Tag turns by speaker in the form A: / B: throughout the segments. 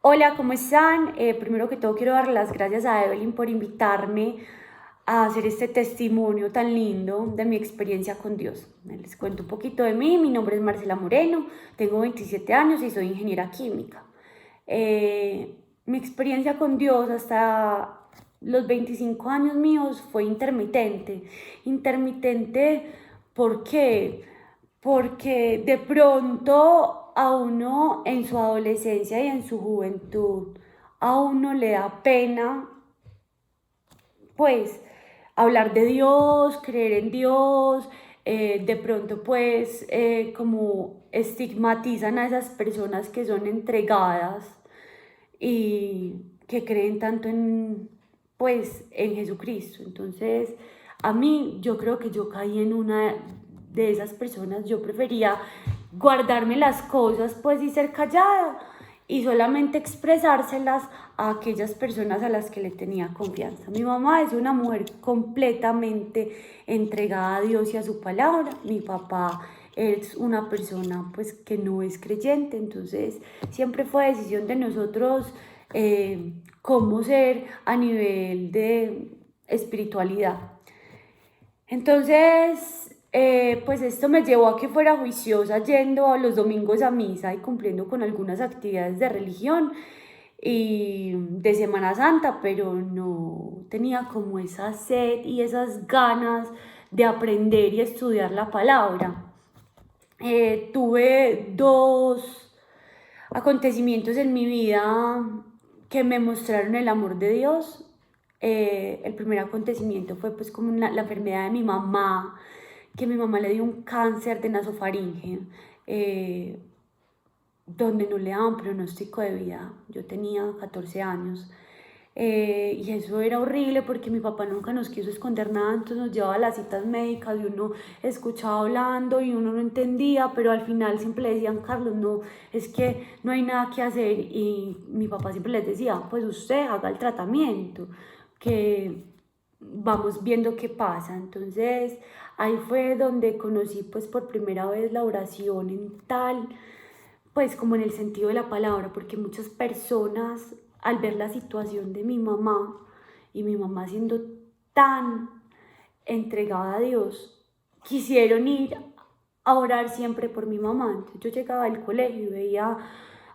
A: Hola, ¿cómo están? Primero que todo quiero dar las gracias a Evelyn por invitarme a hacer este testimonio tan lindo de mi experiencia con Dios. Les cuento un poquito de mí. Mi nombre es Marcela Moreno, tengo 27 años y soy ingeniera química. Mi experiencia con Dios hasta los 25 años míos fue intermitente. Intermitente, ¿por qué? Porque de pronto a uno en su adolescencia y en su juventud, a uno le da pena, pues, hablar de Dios, creer en Dios, de pronto pues como estigmatizan a esas personas que son entregadas y que creen tanto en, pues, en Jesucristo. Entonces, a mí, yo creo que yo caí en una de esas personas. Yo prefería guardarme las cosas, pues, y ser callada y solamente expresárselas a aquellas personas a las que le tenía confianza. Mi mamá es una mujer completamente entregada a Dios y a su palabra. Mi papá es una persona pues que no es creyente, entonces siempre fue decisión de nosotros cómo ser a nivel de espiritualidad. Entonces, pues esto me llevó a que fuera juiciosa yendo a los domingos a misa y cumpliendo con algunas actividades de religión y de Semana Santa, pero no tenía como esa sed y esas ganas de aprender y estudiar la palabra. Tuve dos acontecimientos en mi vida que me mostraron el amor de Dios. El primer acontecimiento fue pues como la enfermedad de mi mamá, que mi mamá le dio un cáncer de nasofaringe, eh, donde no le daban pronóstico de vida. Yo tenía 14 años. Y eso era horrible porque mi papá nunca nos quiso esconder nada, entonces nos llevaba a las citas médicas y uno escuchaba hablando y uno no entendía, pero al final siempre le decían, Carlos, no, es que no hay nada que hacer. Y mi papá siempre les decía, pues usted haga el tratamiento, que vamos viendo qué pasa. Entonces ahí fue donde conocí pues por primera vez la oración en tal, pues como en el sentido de la palabra, porque muchas personas al ver la situación de mi mamá y mi mamá siendo tan entregada a Dios, quisieron ir a orar siempre por mi mamá. Entonces yo llegaba al colegio y veía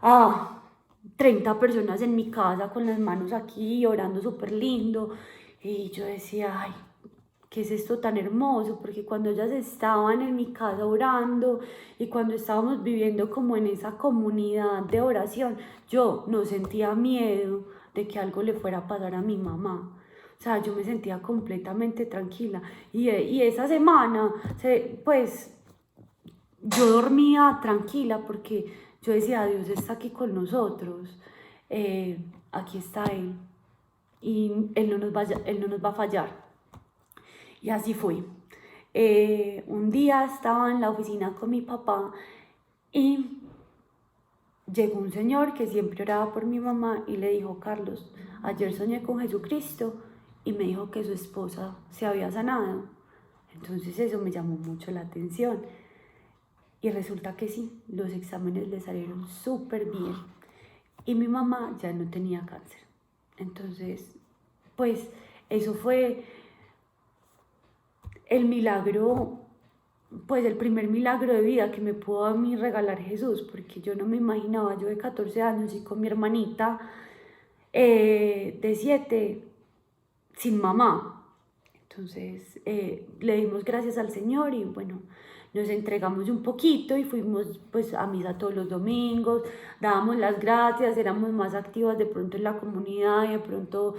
A: a 30 personas en mi casa con las manos aquí orando súper lindo y yo decía, ay, ¿qué es esto tan hermoso? Porque cuando ellas estaban en mi casa orando y cuando estábamos viviendo como en esa comunidad de oración, yo no sentía miedo de que algo le fuera a pasar a mi mamá. O sea, yo me sentía completamente tranquila. Y esa semana, pues, yo dormía tranquila porque yo decía, Dios está aquí con nosotros, aquí está Él y Él no nos va a fallar. Y así fue. Un día estaba en la oficina con mi papá y llegó un señor que siempre oraba por mi mamá y le dijo, Carlos, ayer soñé con Jesucristo y me dijo que su esposa se había sanado. Entonces eso me llamó mucho la atención. Y resulta que sí, los exámenes le salieron súper bien. Y mi mamá ya no tenía cáncer. Entonces, pues eso fue el milagro, pues el primer milagro de vida que me pudo a mí regalar Jesús, porque yo no me imaginaba, yo de 14 años y con mi hermanita de 7, sin mamá. Entonces le dimos gracias al Señor y bueno, nos entregamos un poquito y fuimos pues a misa todos los domingos, dábamos las gracias, éramos más activas de pronto en la comunidad y de pronto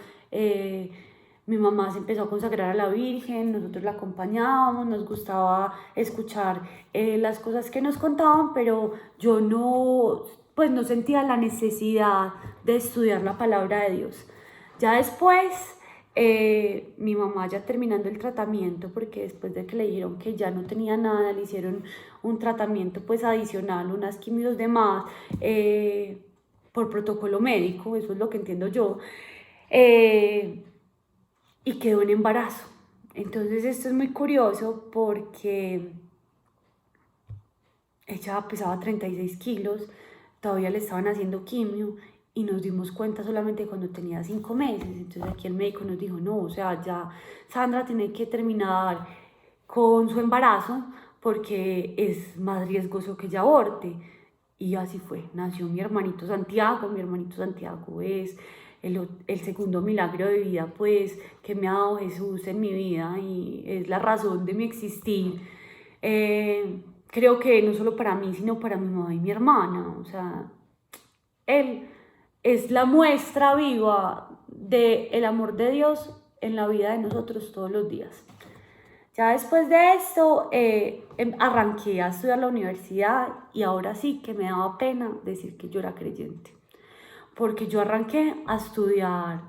A: mi mamá se empezó a consagrar a la Virgen, nosotros la acompañábamos, nos gustaba escuchar las cosas que nos contaban, pero yo no, pues no sentía la necesidad de estudiar la palabra de Dios. Ya después, mi mamá ya terminando el tratamiento, porque después de que le dijeron que ya no tenía nada, le hicieron un tratamiento pues adicional, unas quimios de más, por protocolo médico, eso es lo que entiendo yo, eh, y quedó en embarazo. Entonces esto es muy curioso porque ella pesaba 36 kilos, todavía le estaban haciendo quimio y nos dimos cuenta solamente cuando tenía 5 meses. Entonces aquí el médico nos dijo, no, o sea, ya Sandra tiene que terminar con su embarazo porque es más riesgoso que ella aborte. Y así fue, nació mi hermanito Santiago. Mi hermanito Santiago es el segundo milagro de vida pues que me ha dado Jesús en mi vida y es la razón de mi existir. Creo que no solo para mí, sino para mi mamá y mi hermana. O sea, él es la muestra viva del amor de Dios en la vida de nosotros todos los días. Ya después de esto arranqué a estudiar la universidad y ahora sí que me daba pena decir que yo era creyente, porque yo arranqué a estudiar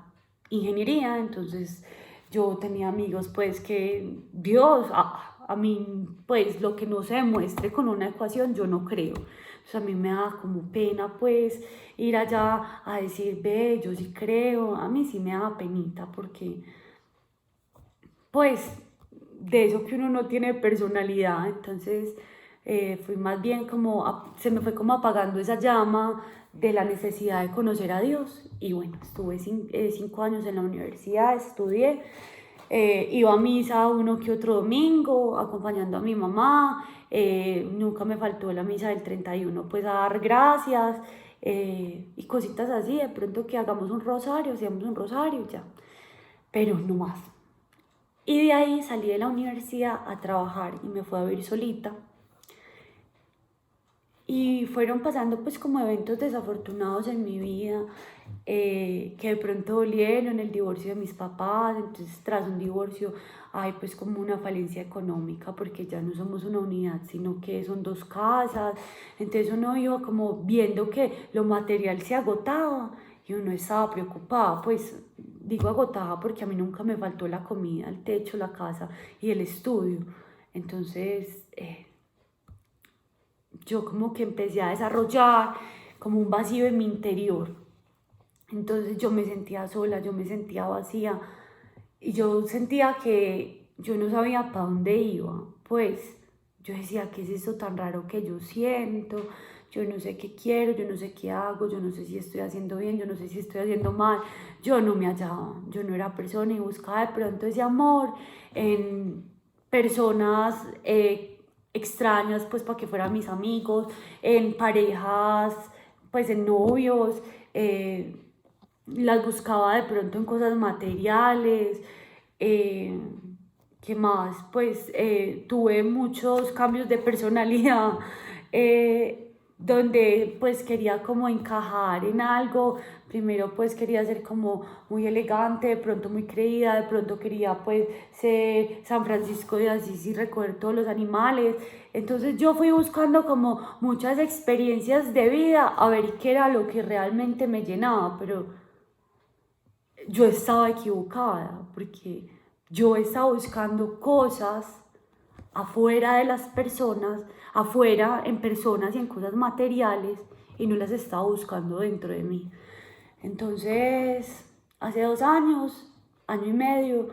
A: ingeniería. Entonces yo tenía amigos pues que Dios, a mí pues lo que no se demuestre con una ecuación yo no creo. Entonces a mí me da como pena pues ir allá a decir, ve, yo sí creo. A mí sí me daba penita porque pues de eso que uno no tiene personalidad. Entonces fui más bien como, se me fue como apagando esa llama de la necesidad de conocer a Dios. Y bueno, estuve 5 años en la universidad, estudié, iba a misa uno que otro domingo, acompañando a mi mamá. Nunca me faltó la misa del 31 pues a dar gracias, y cositas así. De pronto que hagamos un rosario, hacíamos un rosario ya, pero no más. Y de ahí salí de la universidad a trabajar y me fui a vivir solita. Y fueron pasando pues como eventos desafortunados en mi vida, que de pronto dolieron, el divorcio de mis papás. Entonces tras un divorcio hay pues como una falencia económica porque ya no somos una unidad, sino que son 2 casas. Entonces uno iba como viendo que lo material se agotaba y uno estaba preocupada. Pues digo agotada porque a mí nunca me faltó la comida, el techo, la casa y el estudio. Entonces yo como que empecé a desarrollar como un vacío en mi interior. Entonces yo me sentía sola, yo me sentía vacía y yo sentía que yo no sabía para dónde iba. Pues yo decía, ¿qué es eso tan raro que yo siento? Yo no sé qué quiero, yo no sé qué hago, yo no sé si estoy haciendo bien, yo no sé si estoy haciendo mal. Yo no me hallaba, yo no era persona y buscaba de pronto ese amor en personas extrañas, pues para que fueran mis amigos, en parejas, pues en novios. Las buscaba de pronto en cosas materiales. eh, ¿Qué más? Pues tuve muchos cambios de personalidad, donde pues quería como encajar en algo. Primero pues quería ser como muy elegante, de pronto muy creída, de pronto quería pues ser San Francisco de Asís y recoger todos los animales. Entonces yo fui buscando como muchas experiencias de vida a ver qué era lo que realmente me llenaba, pero yo estaba equivocada porque yo estaba buscando cosas afuera de las personas, afuera en personas y en cosas materiales, y no las estaba buscando dentro de mí. Entonces, hace 2 años, año y medio,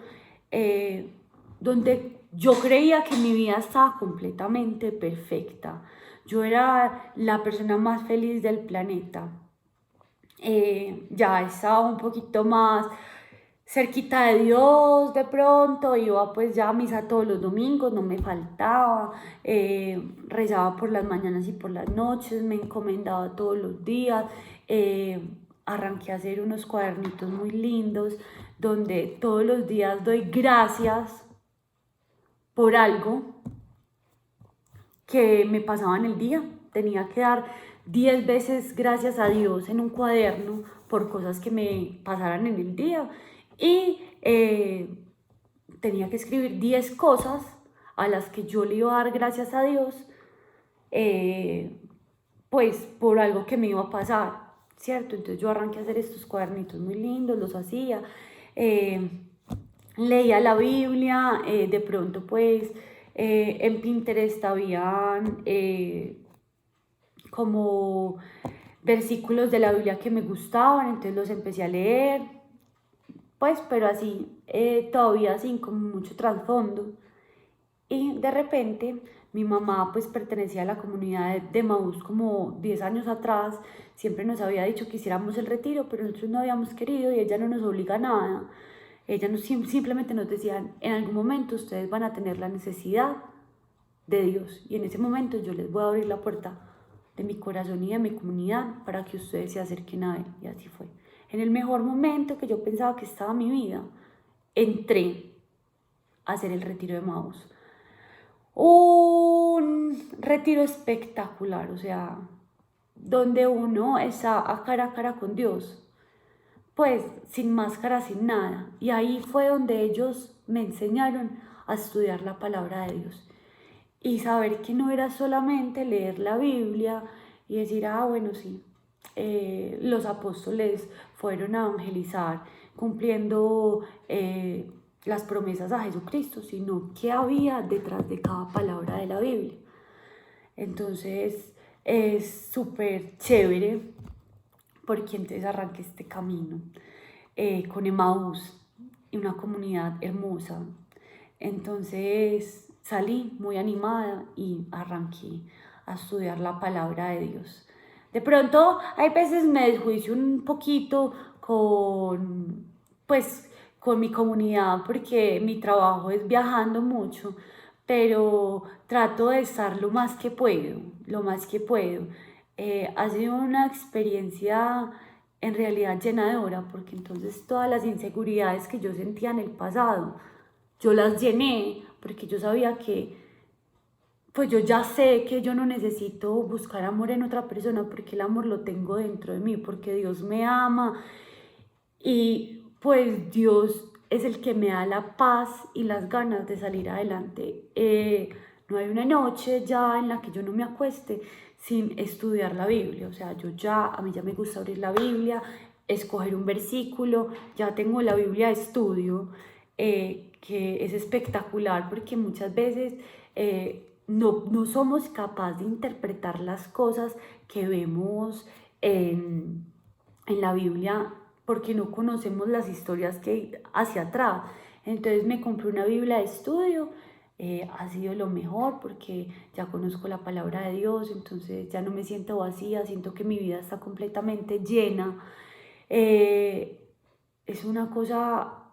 A: donde yo creía que mi vida estaba completamente perfecta. Yo era la persona más feliz del planeta. Ya estaba un poquito más cerquita de Dios. De pronto iba pues ya a misa todos los domingos, no me faltaba. Rezaba por las mañanas y por las noches, me encomendaba todos los días. Arranqué a hacer unos cuadernitos muy lindos donde todos los días doy gracias por algo que me pasaba en el día. Tenía que dar 10 veces gracias a Dios en un cuaderno por cosas que me pasaran en el día. Y tenía que escribir 10 cosas a las que yo le iba a dar gracias a Dios, pues por algo que me iba a pasar, ¿cierto? Entonces yo arranqué a hacer estos cuadernitos muy lindos, los hacía. Leía la Biblia. De pronto pues en Pinterest habían como versículos de la Biblia que me gustaban, entonces los empecé a leer, pues, pero así todavía sin como mucho trasfondo. Y de repente mi mamá pues pertenecía a la comunidad de Maús como 10 años atrás, siempre nos había dicho que hiciéramos el retiro, pero nosotros no habíamos querido y ella no nos obliga a nada. Ella simplemente nos decía, en algún momento ustedes van a tener la necesidad de Dios y en ese momento yo les voy a abrir la puerta de mi corazón y de mi comunidad para que ustedes se acerquen a Él. Y así fue. En el mejor momento que yo pensaba que estaba mi vida, entré a hacer el retiro de Maús. Un retiro espectacular, o sea, donde uno está a cara con Dios, pues sin máscara, sin nada. Y ahí fue donde ellos me enseñaron a estudiar la palabra de Dios y saber que no era solamente leer la Biblia y decir, ah, bueno, sí, los apóstoles fueron a evangelizar cumpliendo las promesas a Jesucristo, sino qué había detrás de cada palabra de la Biblia. Entonces es súper chévere porque entonces arranqué este camino con Emaús, una comunidad hermosa. Entonces salí muy animada y arranqué a estudiar la palabra de Dios. De pronto hay veces me desjuicio un poquito pues, con mi comunidad porque mi trabajo es viajando mucho, pero trato de estar lo más que puedo, lo más que puedo. Ha sido una experiencia en realidad llenadora, porque entonces todas las inseguridades que yo sentía en el pasado, yo las llené, porque yo sabía que, pues yo ya sé que yo no necesito buscar amor en otra persona, porque el amor lo tengo dentro de mí, porque Dios me ama y pues Dios es el que me da la paz y las ganas de salir adelante. No hay una noche ya en la que yo no me acueste sin estudiar la Biblia. O sea, a mí ya me gusta abrir la Biblia, escoger un versículo, ya tengo la Biblia de estudio, que es espectacular porque muchas veces no somos capaces de interpretar las cosas que vemos en la Biblia porque no conocemos las historias que hay hacia atrás. Entonces me compré una Biblia de estudio, ha sido lo mejor porque ya conozco la palabra de Dios, entonces ya no me siento vacía, siento que mi vida está completamente llena. Es una cosa,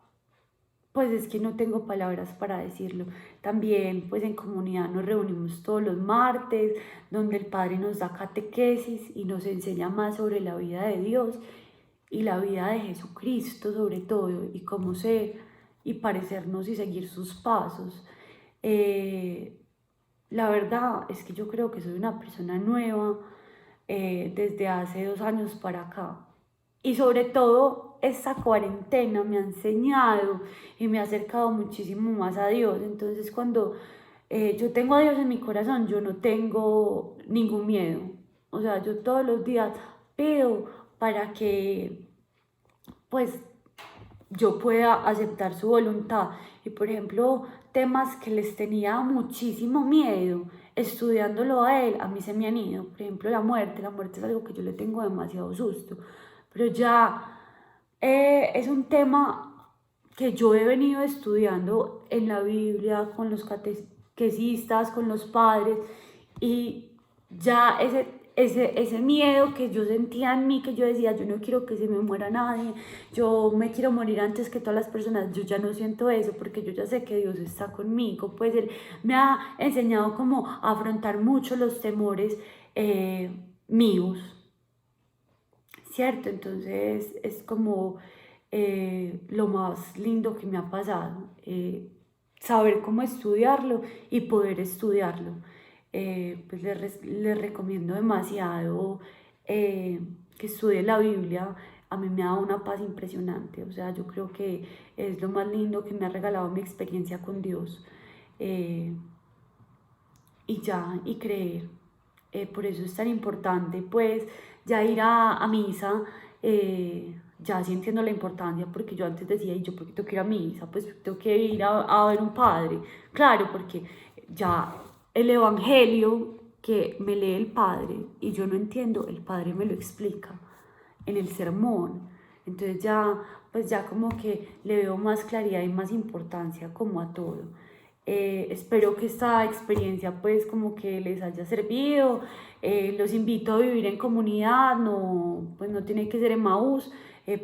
A: pues es que no tengo palabras para decirlo. También pues en comunidad nos reunimos todos los martes, donde el Padre nos da catequesis y nos enseña más sobre la vida de Dios y la vida de Jesucristo sobre todo, y cómo ser y parecernos y seguir sus pasos. La verdad es que yo creo que soy una persona nueva desde hace 2 años para acá. Y sobre todo esta cuarentena me ha enseñado y me ha acercado muchísimo más a Dios. Entonces cuando yo tengo a Dios en mi corazón, yo no tengo ningún miedo. O sea, yo todos los días pido para que pues yo pueda aceptar su voluntad. Y por ejemplo, temas que les tenía muchísimo miedo, estudiándolo a él, a mí se me han ido. Por ejemplo, la muerte es algo que yo le tengo demasiado susto. Pero ya es un tema que yo he venido estudiando en la Biblia, con los catequistas, con los padres, y ya ese miedo que yo sentía en mí, que yo decía, yo no quiero que se me muera nadie, yo me quiero morir antes que todas las personas, yo ya no siento eso porque yo ya sé que Dios está conmigo, pues Él me ha enseñado como a afrontar mucho los temores míos, ¿cierto? Entonces es como lo más lindo que me ha pasado, saber cómo estudiarlo y poder estudiarlo. Pues les recomiendo demasiado que estudie la Biblia. A mí me ha dado una paz impresionante, o sea, yo creo que es lo más lindo que me ha regalado mi experiencia con Dios. Eh, y ya, y creer. Por eso es tan importante, pues, ya ir a misa, ya sí entiendo la importancia, porque yo antes decía, ¿y yo por qué tengo que ir a misa? Pues tengo que ir a ver un padre. Claro, porque ya el evangelio que me lee el padre y yo no entiendo, el padre me lo explica en el sermón. Entonces ya, pues ya como que le veo más claridad y más importancia como a todo. Espero que esta experiencia pues como que les haya servido. Los invito a vivir en comunidad, no, pues no tiene que ser Emaús,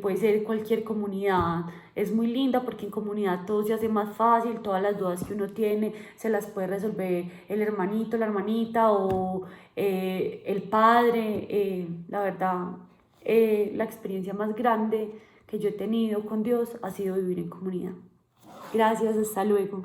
A: puede ser cualquier comunidad. Es muy linda porque en comunidad todo se hace más fácil, todas las dudas que uno tiene se las puede resolver el hermanito, la hermanita o el padre. La verdad, la experiencia más grande que yo he tenido con Dios ha sido vivir en comunidad. Gracias, hasta luego.